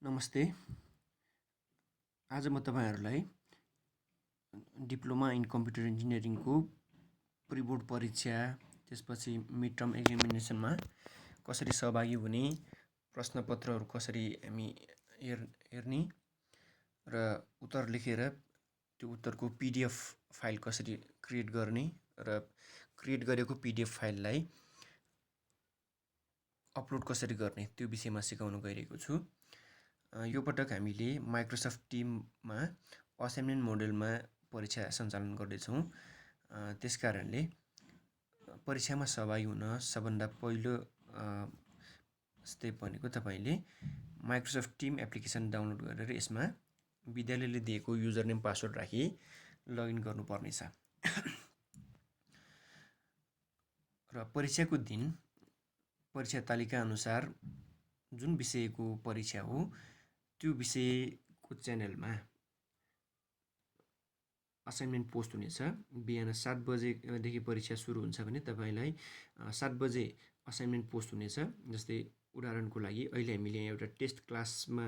नमस्ते। आज म तपाईहरुलाई डिप्लोमा इन कम्प्युटर इन्जिनियरिङको प्री-बोर्ड परीक्षा त्यसपछि मिड टर्म एक्जामिनेसनमा कसरी सहभागी हुने, प्रश्नपत्रहरू कसरी हामी हेर्ने र उत्तर लेखेर त्यो उत्तरको पीडीएफ फाइल कसरी क्रिएट गर्ने र क्रिएट गरेको पीडीएफ फाइललाई अपलोड कसरी गर्ने त्यो विषयमा सिकाउन गइरहेको छु। यो पटक हामीले माइक्रोसफ्ट टिममा असाइनमेन्ट मोडेलमा परीक्षा सञ्चालन गर्दैछौँ। त्यसकारणले परीक्षामा सहभागी हुन सबभन्दा पहिलो स्टेप भनेको तपाईले माइक्रोसफ्ट टिम एप्लिकेसन डाउनलोड गरेर यसमा विद्यालयले दिएको युजरनेम पासवर्ड राखी लगइन गर्नुपर्नेछ। र परीक्षाको दिन परीक्षा तालिका अनुसार जुन विषयको परीक्षा हो त्यो विषयको च्यानलमा असाइनमेन्ट पोस्ट हुनेछ। बिहान 7 बजेदेखि परीक्षा सुरु हुन्छ भने तपाईलाई 7 बजे असाइनमेन्ट पोस्ट हुनेछ। जस्तै उदाहरणको लागि अहिले हामीले एउटा टेस्ट क्लासमा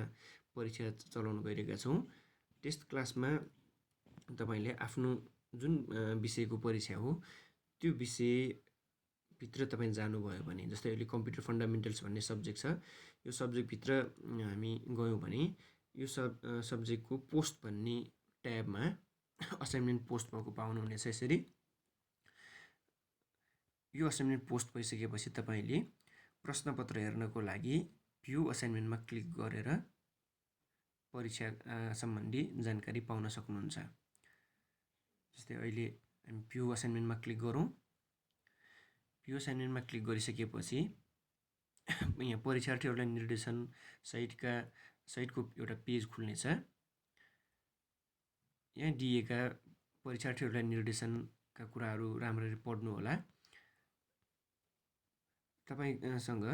परीक्षा चलाउन गइरहेका छौँ। टेस्ट क्लासमा तपाईले आफ्नो जुन विषयको परीक्षा हो त्यो विषय भित्र तपाई जानुभयो भने, जस्तै अहिले कम्प्युटर फन्डामेन्टल्स भन्ने सब्जेक्ट छ, यो सब्जेक्ट भित्र हामी गयौं भने यो सब्जेक्टको पोस्ट भन्ने ट्याबमा असाइनमेन्ट पोस्ट भएको पाउनुहुनेछ। यसरी यो असाइनमेन्ट पोस्ट भइसकेपछि तपाईले प्रश्नपत्र हेर्नको लागि भ्यू असाइनमेन्टमा क्लिक गरेर परीक्षा सम्बन्धी जानकारी पाउन सक्नुहुन्छ। जस्तै अहिले हामी भ्यू असाइनमेन्टमा क्लिक गरौँ। भ्यू असाइनमेन्टमा क्लिक गरिसकेपछि यहाँ परीक्षार्थीहरूलाई निर्देशन सहितको एउटा पेज खुल्नेछ। यहाँ दिएका परीक्षार्थीहरूलाई निर्देशनका कुराहरू राम्ररी पढ्नु होला। तपाईसँग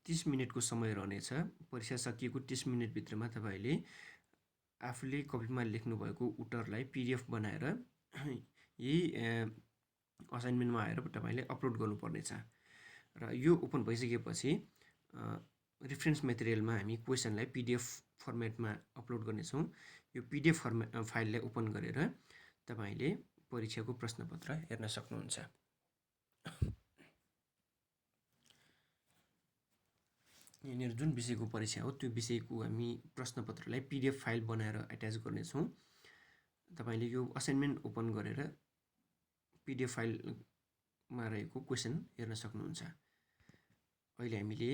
30 मिनेटको समय रहनेछ। परीक्षा सकिएको 30 मिनेट भित्रमा तपाईले आफूले कपीमा लेख्नु भएको उत्तरलाई पीडीएफ बनाएर यही असाइनमेन्टमा आएर तपाईले अपलोड गर्नुपर्नेछ। र यो ओपन भइसकेपछि रेफरेन्स मेटेरियलमा हामी क्वेशनलाई पीडीएफ फर्मेटमा अपलोड गर्नेछौँ। यो पीडीएफ फाइललाई ओपन गरेर तपाईले परीक्षाको प्रश्नपत्र हेर्न सक्नुहुन्छ। यहाँनिर जुन विषयको परीक्षा हो त्यो विषयको हामी प्रश्नपत्रलाई पीडीएफ फाइल बनाएर एट्याच गर्नेछौँ। तपाईले यो असाइनमेन्ट ओपन गरेर पीडीएफ फाइलमा रहेको क्वेशन हेर्न सक्नुहुन्छ। अहिले हामीले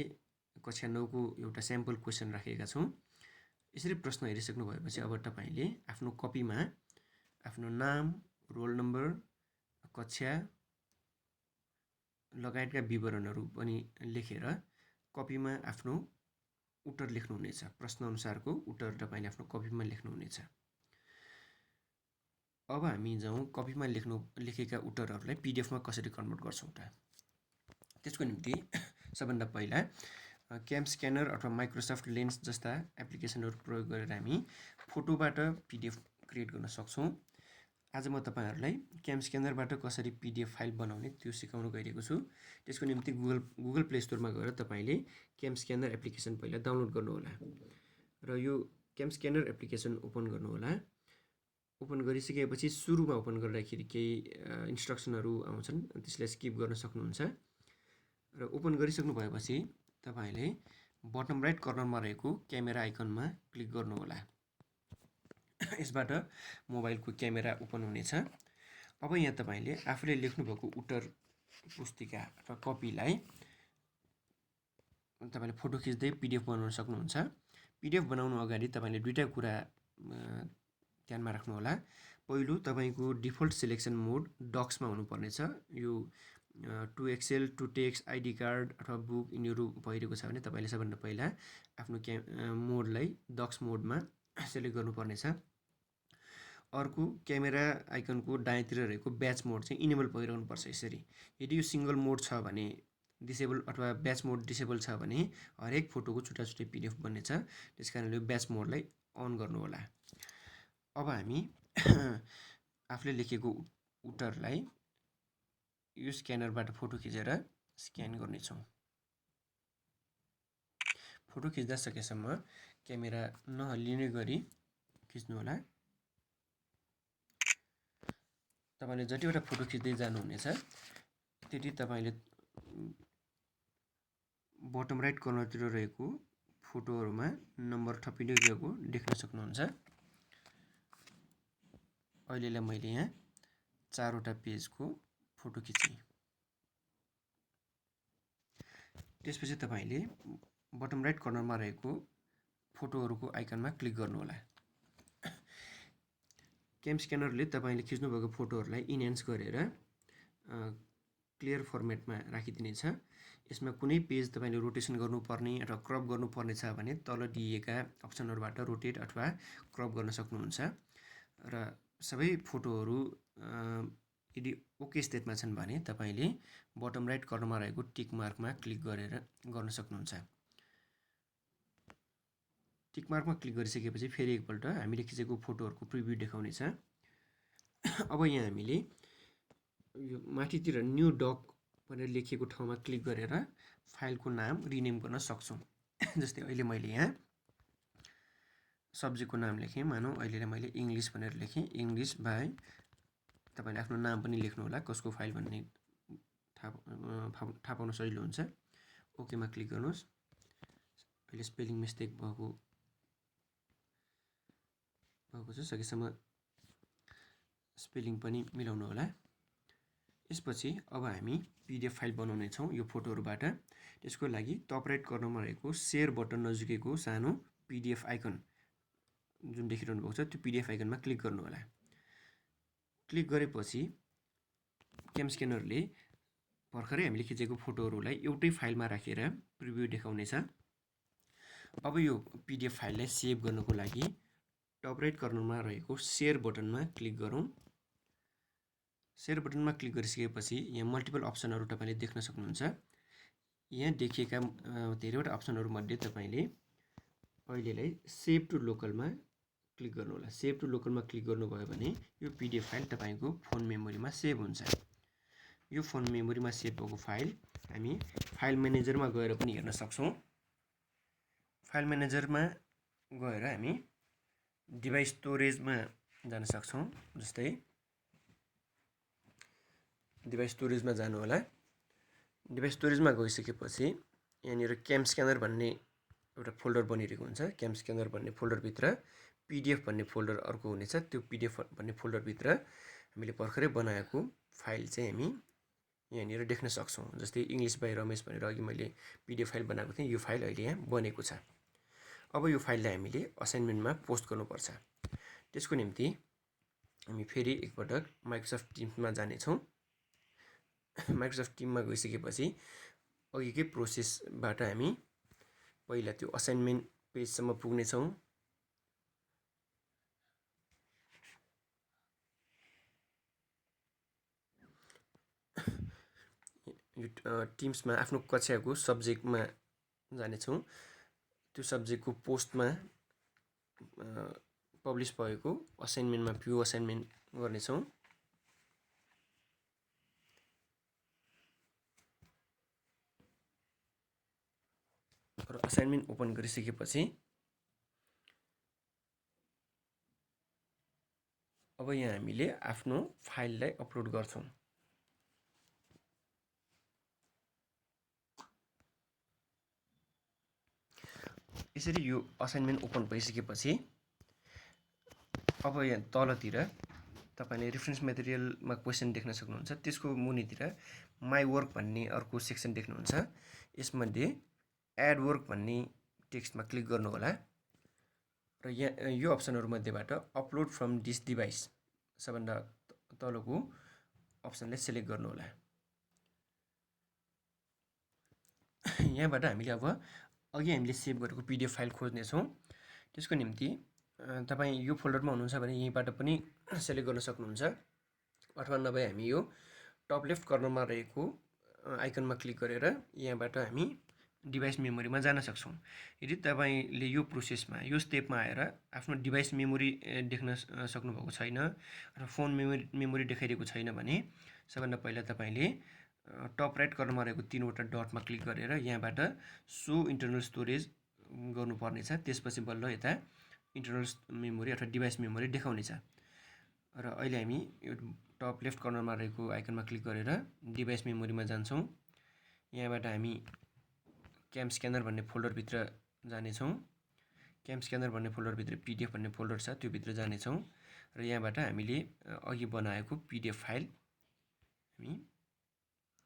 कक्षा 9 को एउटा स्याम्पल क्वेशन राखेका छौँ। यसरी प्रश्न हेरिसक्नु भएपछि अब तपाईले आफ्नो कपीमा आफ्नो नाम, रोल नम्बर, कक्षा लगायतका विवरणहरू पनि लेखेर कपीमा आफ्नो उत्तर लेख्नुहुनेछ। प्रश्न अनुसारको उत्तर तपाईले आफ्नो कपीमा लेख्नुहुनेछ। अब हामी जाउँ कपीमा लेखेका उत्तरहरूलाई पीडीएफमा कसरी कन्भर्ट गर्छौं त। त्यसको निम्ति सबभन्दा पहिला क्याम स्क्यानर अथवा माइक्रोसफ्ट लेन्स जस्ता एप्लिकेसनहरू प्रयोग गरेर हामी फोटोबाट पीडीएफ क्रिएट गर्न सक्छौं। आज म तपाईहरुलाई क्याम स्क्यानरबाट कसरी पीडीएफ फाइल बनाउने त्यो सिकाउन गइरहेको छु। त्यसको निम्ति गुगल प्ले स्टोरमा गएर तपाईले क्याम स्क्यानर एप्लिकेसन पहिला डाउनलोड गर्नु होला र यो क्याम स्क्यानर एप्लिकेसन ओपन गर्नु होला। ओपन गरिसकेपछि सुरुमा ओपन गर्दाखेरि केही इन्स्ट्रक्सनहरू आउँछन्, त्यसलाई स्किप गर्न सक्नुहुन्छ। र ओपन गरिसक्नु भएपछि तपाईले बटम राइट कर्नरमा रहेको क्यामेरा आइकनमा क्लिक गर्नु होला। यसबाट मोबाइलको क्यामेरा ओपन हुनेछ। अब यहाँ तपाईले आफूले लेख्नु भएको उत्तर पुस्तिका अथवा कपीलाई तपाईले फोटो खिच्दै पीडीएफ बनाउन सक्नुहुन्छ। पीडीएफ बनाउनु अगाडि तपाईले दुईटा कुरा ध्यानमा राख्नु होला। पहिलो, तपाईको डिफल्ट सिलेक्सन मोड डक्समा हुनुपर्नेछ। यो to Excel, to text, ID card अथवा बुक यिनीहरू भइरहेको छ भने तपाईले सबभन्दा पहिला आफ्नो मोडलाई डक्स मोडमा सेलेक्ट गर्नुपर्नेछ। अर्को, क्यामेरा आइकनको दायाँतिर रहेको ब्याच मोड चाहिँ इनेबल भइरहनु पर्छ। यसरी यदि यो सिंगल मोड छ भने डिसेबल अथवा ब्याच मोड डिसेबल छ भने हरेक फोटोको छुट्टा-छुट्टै पीडीएफ बन्नेछ। त्यसकारणले यो ब्याच मोडलाई अन गर्नु होला। अब हामी आफूले लेखेको उत्तरलाई यो स्क्यानरबाट फोटो खिचेर स्क्यान गर्नेछौँ। फोटो खिच्दा सकेसम्म क्यामेरा नहल्लिने गरी खिच्नु होला। तपाईले जतिवटा फोटो खिच्दै जानुहुनेछ त्यति तपाईले बटम राइट कर्नरतिर रहेको फोटोहरुमा नम्बर थपिँदै गएको देख्न सक्नुहुन्छ। अहिलेलाई मैले यहाँ 4 वटा पेजको फोटो खिचे। त्यसपछि तपाईले बटम राइट कर्नरमा रहेको फोटोहरुको आइकनमा क्लिक गर्नु होला। क्याम स्क्यानरले तपाईले खिच्नु भएको फोटोहरुलाई इन्हान्स गरेर क्लियर फर्मेटमा राखिदिनेछ। यसमा कुनै पेज तपाईले रोटेसन गर्नुपर्ने अथवा क्रप गर्नुपर्ने छ भने तल दिएका अप्सनहरुबाट रोटेट अथवा क्रप गर्न सक्नुहुन्छ र सबै फोटोहरु यदि ओके स्टेटमा छन् भने तपाईले बटम राइट कर्नरमा रहेको टिक मार्कमा क्लिक गरेर गर्न सक्नुहुन्छ। टिक मार्कमा क्लिक गरिसकेपछि फेरि एकपल्ट हामीले खिचेको फोटोहरुको प्रिभ्यू देखाउने छ। अब यहाँ हामीले यो माथितिर न्यू डक भनेर लेखिएको ठाउँमा क्लिक गरेर फाइलको नाम रिनेम गर्न सक्छौं। जस्तै अहिले मैले यहाँ सब्जेक्टको नाम लेखेँ, मानौ अहिले मैले इंग्लिश भनेर लेखेँ। इंग्लिश बाइ तपाईले आफ्नो नाम पनि लेख्नु होला, कसको फाइल भन्ने थाहा पाउन सजिलो हुन्छ। ओके मा क्लिक गर्नुहोस्। अहिले स्पेलिङ मिस्टेक भएको छ, सकेसम्म स्पेलिङ पनि मिलाउनु होला। यसपछि अब हामी पीडीएफ फाइल बनाउने छौं यो फोटोहरुबाट। त्यसको लागि टप राइट कर्नरमा रहेको शेयर बटन नजिकैको सानो पीडीएफ आइकन जुन देखिरहनु भएको छ त्यो पीडीएफ आइकनमा क्लिक गर्नु होला। क्लिक गरेपछि क्याम स्क्यानरले भर्खरै हामीले खिचेको फोटोहरुलाई एउटै फाइलमा राखेर प्रिभ्यू देखाउनेछ। अब यो पीडीएफ फाइललाई सेभ गर्नको लागि टप राइट कर्नरमा रहेको शेयर बटनमा क्लिक गरौँ। शेयर बटनमा क्लिक गरिसकेपछि यहाँ मल्टिपल अप्सनहरु तपाईले देख्न सक्नुहुन्छ। यहाँ देखिएका धेरैवटा अप्सनहरु मध्ये तपाईले अहिलेलाई सेभ टु लोकलमा क्लिक गर्नु होला। सेभ टु लोकलमा क्लिक गर्नुभयो भने यो पीडीएफ फाइल तपाईको फोन मेमोरीमा सेभ हुन्छ। यो फोन मेमोरीमा सेभ भएको फाइल हामी फाइल म्यानेजरमा गएर पनि हेर्न सक्छौं। फाइल म्यानेजरमा गएर हामी डिभाइस स्टोरेजमा जान सक्छौं। जस्तै डिभाइस स्टोरेजमा जानु होला। डिभाइस स्टोरेजमा गइसकेपछि यहाँनिर क्याम स्क्यानर भन्ने एउटा फोल्डर बनिरहेको हुन्छ। क्याम स्क्यानर भन्ने फोल्डर भित्र पीडीएफ भन्ने फोल्डर अर्को हुनेछ। त्यो पीडीएफ भन्ने फोल्डर भित्र हामीले भर्खरै बनाएको फाइल चाहिँ हामी यहाँनिर देख्न सक्छौं। जस्तै इंग्लिश बाइ रमेश भनेर अघि मैले पीडीएफ फाइल बनाएको थिएँ, यो फाइल अहिले यहाँ बनेको छ। अब यो फाइललाई हामीले असाइनमेन्टमा पोस्ट गर्नुपर्छ। त्यसको निम्ति हामी फेरि एकपटक माइक्रोसफ्ट टिम्समा जाने छौं। माइक्रोसफ्ट टिममा गइसकेपछि अघिकै प्रोसेसबाट हामी पहिला त्यो असाइनमेन्ट पेजसम्म पुग्ने छौं। यो टिम्समा आफ्नो कक्षाको सब्जेक्टमा जाने छौं। त्यो सब्जेक्टको पोस्टमा पब्लिश भएको असाइनमेन्टमा भ्यू असाइनमेन्ट गर्ने छौं। र असाइनमेन्ट ओपन गरिसकेपछि अब यहाँ हामीले आफ्नो फाइललाई अपलोड गर्छौं। यसरी यो असाइनमेन्ट ओपन भइसकेपछि अब यहाँ तलतिर तपाईले रेफरेन्स मटेरियलमा क्वेशन देख्न सक्नुहुन्छ। त्यसको मुनितिर माई वर्क भन्ने अर्को सेक्सन देख्नुहुन्छ। यसमध्ये एड वर्क भन्ने टेक्स्टमा क्लिक गर्नु होला र यहाँ यो अप्सनहरु मध्येबाट अपलोड फ्रम दिस डिभाइस सबभन्दा तलको अप्सनलाई सिलेक्ट गर्नु होला। यहाँबाट हामीले अब अघि हामीले सेभ गरेको पीडीएफ फाइल खोज्ने छौं। त्यसको निम्ति तपाई यो फोल्डरमा हुनुहुन्छ भने यहीबाट पनि सिलेक्ट गर्न सक्नुहुन्छ, अथवा नभए हामी यो टप लेफ्ट कर्नरमा रहेको आइकनमा क्लिक गरेर यहाँबाट हामी डिभाइस मेमोरीमा जान सक्छौं। यदि तपाईले यो प्रोसेसमा यो स्टेपमा आएर आफ्नो डिभाइस मेमोरी देख्न सक्नु भएको छैन अथवा फोन मेमोरी देखाइरहेको छैन भने सबभन्दा पहिला तपाईले टप राइट कर्नरमा रहेको 3 वटा डटमा क्लिक गरेर यहाँबाट सो इन्टरनल स्टोरेज गर्नुपर्नेछ। त्यसपछि बल्ल यता इन्टरनल मेमोरी अथवा डिभाइस मेमोरी देखाउनेछ। र अहिले हामी यो टप लेफ्ट कर्नरमा रहेको आइकनमा क्लिक गरेर डिभाइस मेमोरीमा जान्छौँ। यहाँबाट हामी क्याम स्क्यानर भन्ने फोल्डरभित्र जानेछौँ। क्याम स्क्यानर भन्ने फोल्डरभित्र पिडिएफ भन्ने फोल्डर छ, त्यो भित्र जानेछौँ र यहाँबाट हामीले अघि बनाएको पिडिएफ फाइल हामी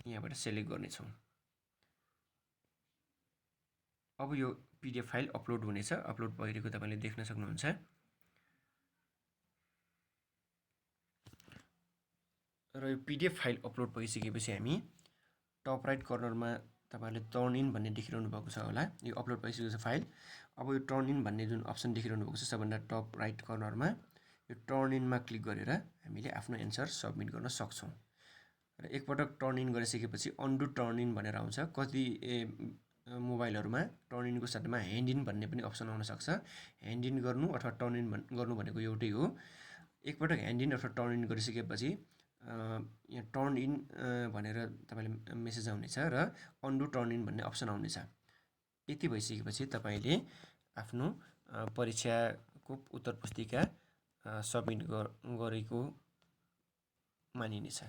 यहाँबाट सेलेक्ट गर्नेछौँ। अब यो पिडिएफ फाइल अपलोड हुनेछ। अपलोड भइरहेको तपाईँले देख्न सक्नुहुन्छ। र यो पिडिएफ फाइल अपलोड भइसकेपछि हामी टप राइट कर्नरमा तपाईँले टर्न इन भन्ने देखिरहनु भएको छ होला। यो अपलोड भइसकेको छ फाइल। अब यो टर्न इन भन्ने जुन अप्सन देखिरहनु भएको छ सबभन्दा टप राइट कर्नरमा, यो टर्न इनमा क्लिक गरेर हामीले आफ्नो एन्सर सबमिट गर्न सक्छौँ। र एकपटक टर्न इन गरिसकेपछि अन्डु टर्न इन भनेर आउँछ। कति मोबाइलहरूमा टर्न इनको साथमा ह्यान्ड इन भन्ने पनि अप्सन आउन सक्छ। ह्यान्ड इन गर्नु अथवा टर्न इन गर्नु भनेको एउटै हो। एकपटक ह्यान्ड इन अथवा टर्न इन गरिसकेपछि यहाँ टर्न इन भनेर तपाईँले मेसेज आउनेछ र अन्डु टर्न इन भन्ने अप्सन आउनेछ। यति भइसकेपछि तपाईँले आफ्नो परीक्षाको उत्तर पुस्तिका सबमिट गरेको मानिनेछ।